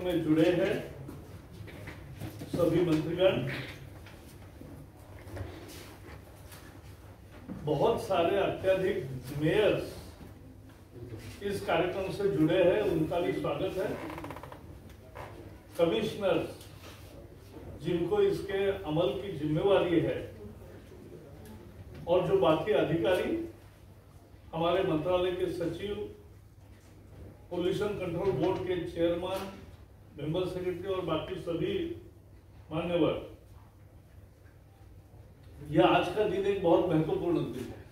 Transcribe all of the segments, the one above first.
में जुड़े हैं सभी मंत्रीगण, बहुत सारे अत्यधिक मेयर्स इस कार्यक्रम से जुड़े हैं, उनका भी स्वागत है। कमिश्नर्स जिनको इसके अमल की जिम्मेवारी है और जो बाकी अधिकारी, हमारे मंत्रालय के सचिव, पोल्यूशन कंट्रोल बोर्ड के चेयरमैन, मेंबर सेक्रेटरी और बाकी सभी मान्यवर, यह आज का दिन एक बहुत महत्वपूर्ण दिन है।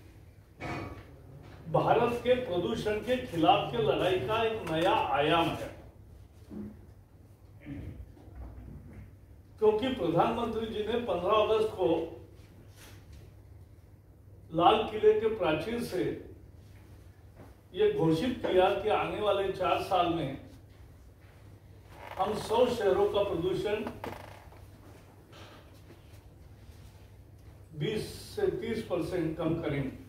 भारत के प्रदूषण के खिलाफ की लड़ाई का एक नया आयाम है, क्योंकि प्रधानमंत्री जी ने 15 अगस्त को लाल किले के प्राचीर से ये घोषित किया कि आने वाले 4 साल में हम 100 शहरों का प्रदूषण 20 से 30% कम करेंगे।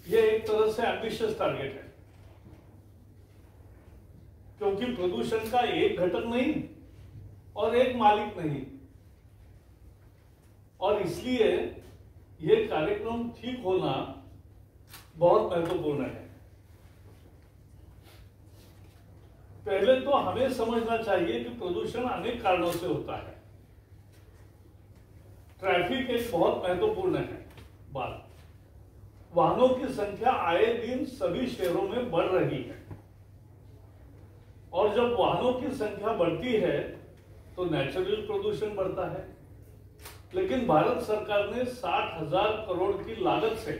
यह एक तरह से एम्बिशियस टारगेट है, क्योंकि प्रदूषण का एक घटक नहीं और एक मालिक नहीं, और इसलिए यह कार्यक्रम ठीक होना बहुत महत्वपूर्ण है। पहले तो हमें समझना चाहिए कि प्रदूषण अनेक कारणों से होता है। ट्रैफिक एक बहुत महत्वपूर्ण है बात। वाहनों की संख्या आए दिन सभी शहरों में बढ़ रही है, और जब वाहनों की संख्या बढ़ती है तो नेचुरल प्रदूषण बढ़ता है। लेकिन भारत सरकार ने 60,000 करोड़ की लागत से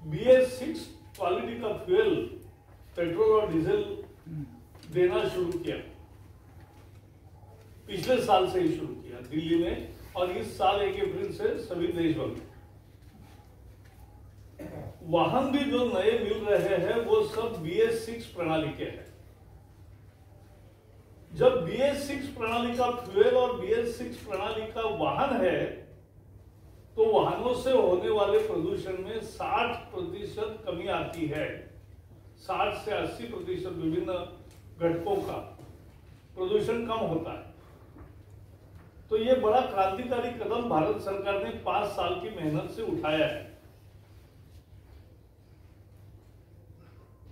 BS6 क्वालिटी का फ्यूल, पेट्रोल और डीजल देना शुरू किया। पिछले साल से ही शुरू किया दिल्ली में, और इस साल 1 अप्रैल से सभी देश भर में। वाहन भी जो नए मिल रहे हैं वो सब BS6 प्रणाली के हैं। जब BS6 प्रणाली का फ्यूल और BS6 प्रणाली का वाहन है, तो वाहनों से होने वाले प्रदूषण में 60% कमी आती है। 60 से 80% विभिन्न घटकों का प्रदूषण कम होता है। तो यह बड़ा क्रांतिकारी कदम भारत सरकार ने 5 साल की मेहनत से उठाया है।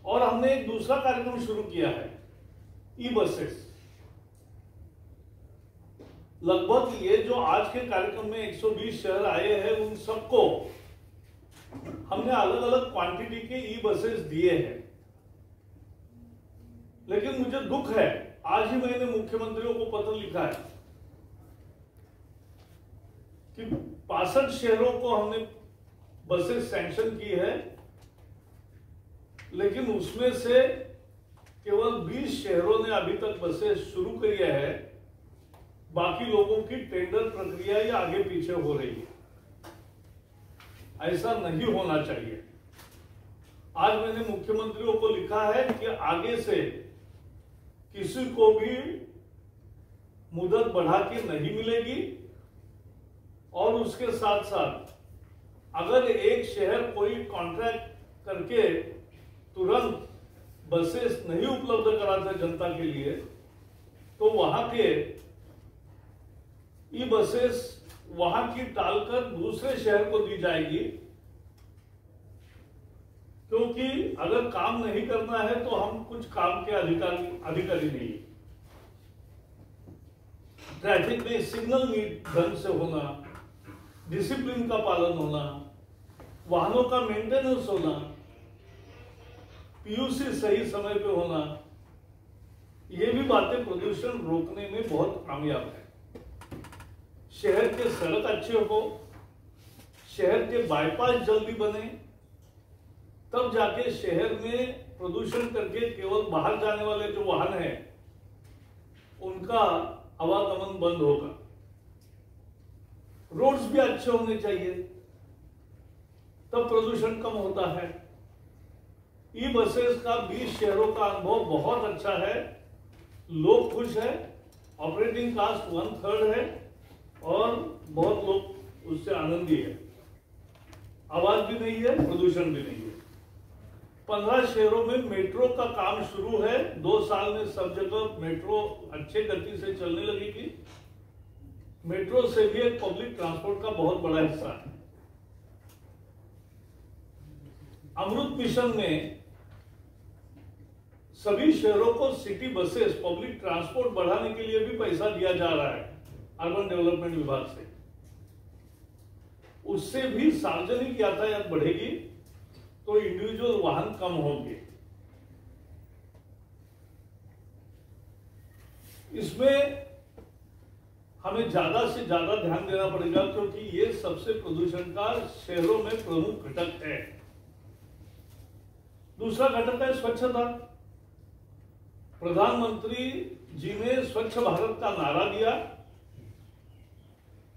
और हमने एक दूसरा कार्यक्रम शुरू किया है, ई बसेस। लगभग ये जो आज के कार्यक्रम में 120 शहर आए हैं, उन सबको हमने अलग अलग क्वांटिटी के ई बसेस दिए हैं। लेकिन मुझे दुख है, आज ही मैंने मुख्यमंत्रियों को पत्र लिखा है कि 65 शहरों को हमने बसेस सैंक्शन की है, लेकिन उसमें से केवल 20 शहरों ने अभी तक बसेस शुरू की है। बाकी लोगों की टेंडर प्रक्रिया या आगे पीछे हो रही है। ऐसा नहीं होना चाहिए। आज मैंने मुख्यमंत्रियों को लिखा है कि आगे से किसी को भी मुदत बढ़ा के नहीं मिलेगी, और उसके साथ साथ अगर एक शहर कोई कॉन्ट्रैक्ट करके तुरंत बसेस नहीं उपलब्ध कराता जनता के लिए, तो वहां के ई बसेस वहां की टालकर दूसरे शहर को दी जाएगी। क्योंकि अगर काम नहीं करना है तो हम कुछ काम के अधिकारी नहीं। ट्रैफिक में सिग्नल ढंग से होना, डिसिप्लिन का पालन होना, वाहनों का मेंटेनेंस होना, PUC सही समय पे होना, ये भी बातें प्रदूषण रोकने में बहुत कामयाब है। शहर के सड़क अच्छे हो, शहर के बाईपास जल्दी बने, तब जाके शहर में प्रदूषण करके केवल बाहर जाने वाले जो वाहन हैं उनका आवागमन बंद होगा। रोड्स भी अच्छे होने चाहिए, तब प्रदूषण कम होता है। ई बसेस का 20 शहरों का अनुभव बहुत अच्छा है, लोग खुश है, ऑपरेटिंग कास्ट 1/3 है, और बहुत लोग उससे आनंदी है। आवाज भी नहीं है, प्रदूषण भी नहीं है। 15 शहरों में मेट्रो का काम शुरू है। 2 साल में सब जगह मेट्रो अच्छे गति से चलने लगेगी। मेट्रो से भी एक पब्लिक ट्रांसपोर्ट का बहुत बड़ा हिस्सा है। अमृत मिशन में सभी शहरों को सिटी बसेस, पब्लिक ट्रांसपोर्ट बढ़ाने के लिए भी पैसा दिया जा रहा है अर्बन डेवलपमेंट विभाग से। उससे भी सार्वजनिक यातायात बढ़ेगी तो इंडिविजुअल वाहन कम होंगे। इसमें हमें ज्यादा से ज्यादा ध्यान देना पड़ेगा क्योंकि ये सबसे प्रदूषण का शहरों में प्रमुख घटक है। दूसरा घटक है स्वच्छता। प्रधानमंत्री जी ने स्वच्छ भारत का नारा दिया।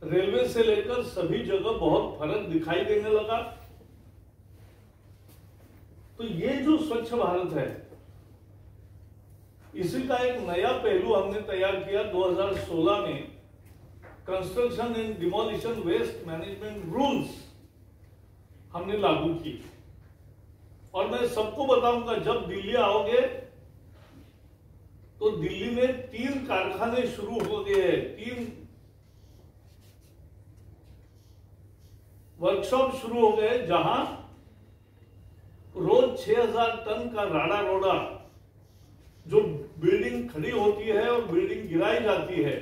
रेलवे से लेकर सभी जगह बहुत फर्क दिखाई देने लगा। तो ये जो स्वच्छ भारत है, इसी का एक नया पहलू हमने तैयार किया 2016 में। Construction and demolition waste management rules हमने लागू की। और मैं सबको बताऊंगा, जब दिल्ली आओगे तो दिल्ली में 3 कारखाने शुरू हो गए हैं, 3 वर्कशॉप शुरू हो गए जहां रोज 6000 टन का राडा रोडा जो बिल्डिंग खड़ी होती है और बिल्डिंग गिराई जाती है,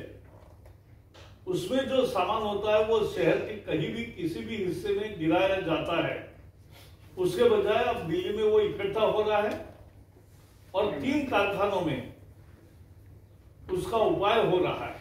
उसमें जो सामान होता है वो शहर के कहीं भी किसी भी हिस्से में गिराया जाता है। उसके बजाय अब दिल्ली में वो इकट्ठा हो रहा है और 3 कारखानों में उसका उपाय हो रहा है।